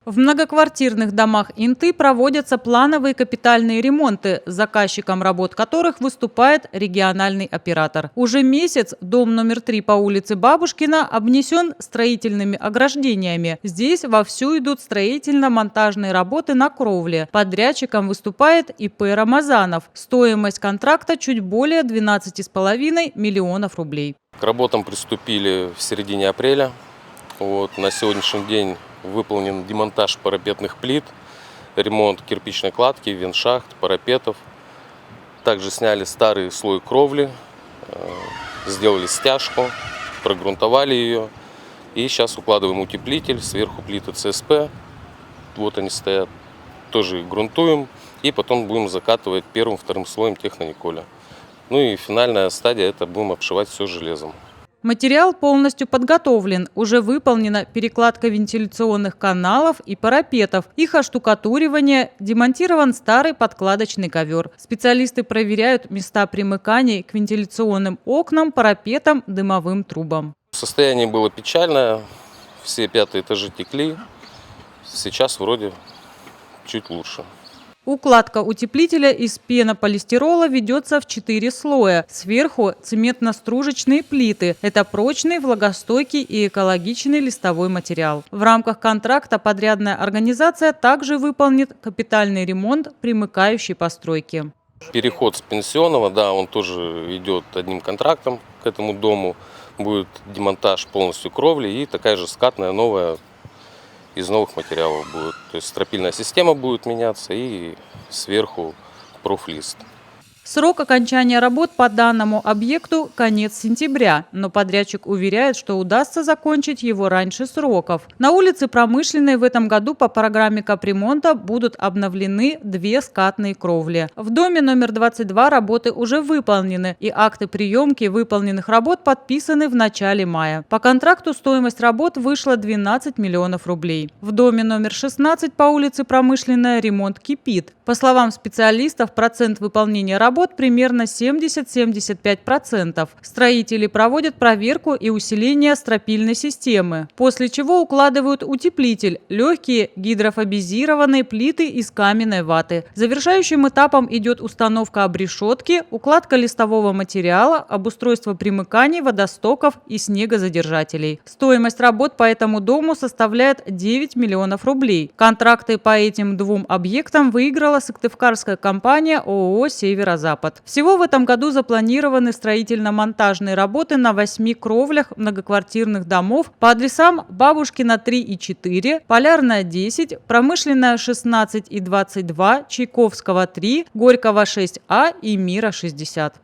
В многоквартирных домах Инты проводятся плановые капитальные ремонты, заказчиком работ которых выступает региональный оператор. Уже месяц дом номер 3 по улице Бабушкина обнесен строительными ограждениями. Здесь вовсю идут строительно-монтажные работы на кровле. Подрядчиком выступает ИП «Рамазанов». Стоимость контракта чуть более 12,5 миллионов рублей. К работам приступили в середине апреля. На сегодняшний день выполнен демонтаж парапетных плит, ремонт кирпичной кладки, вентшахт, парапетов. Также сняли старый слой кровли, сделали стяжку, прогрунтовали ее. И сейчас укладываем утеплитель, сверху плиты ЦСП. Вот они стоят. Тоже грунтуем и потом будем закатывать первым, вторым слоем технониколя. Ну и финальная стадия – это будем обшивать все железом. Материал полностью подготовлен. Уже выполнена перекладка вентиляционных каналов и парапетов, их оштукатуривание, демонтирован старый подкладочный ковер. Специалисты проверяют места примыканий к вентиляционным окнам, парапетам, дымовым трубам. Состояние было печальное, все 5 этажи текли. Сейчас вроде чуть лучше. Укладка утеплителя из пенополистирола ведется в 4 слоя. Сверху цементно-стружечные плиты. Это прочный, влагостойкий и экологичный листовой материал. В рамках контракта подрядная организация также выполнит капитальный ремонт примыкающей постройки. Переход с пенсионного, он тоже идет одним контрактом к этому дому. Будет демонтаж полностью кровли и такая же скатная новая из новых материалов будет. То есть стропильная система будет меняться и сверху профлист. Срок окончания работ по данному объекту – конец сентября, но подрядчик уверяет, что удастся закончить его раньше сроков. На улице Промышленной в этом году по программе капремонта будут обновлены 2 скатные кровли. В доме номер 22 работы уже выполнены, и акты приемки выполненных работ подписаны в начале мая. По контракту стоимость работ вышла 12 миллионов рублей. В доме номер 16 по улице Промышленная ремонт кипит. По словам специалистов, процент выполнения работ примерно 70-75%. Строители проводят проверку и усиление стропильной системы, после чего укладывают утеплитель, легкие гидрофобизированные плиты из каменной ваты. Завершающим этапом идет установка обрешетки, укладка листового материала, обустройство примыканий, водостоков и снегозадержателей. Стоимость работ по этому дому составляет 9 миллионов рублей. Контракты по этим 2 объектам выиграла сыктывкарская компания ООО «Северо-Запад». Всего в этом году запланированы строительно-монтажные работы на 8 кровлях многоквартирных домов по адресам Бабушкина 3 и 4, Полярная 10, Промышленная 16 и 22, Чайковского 3, Горького 6А и Мира 60.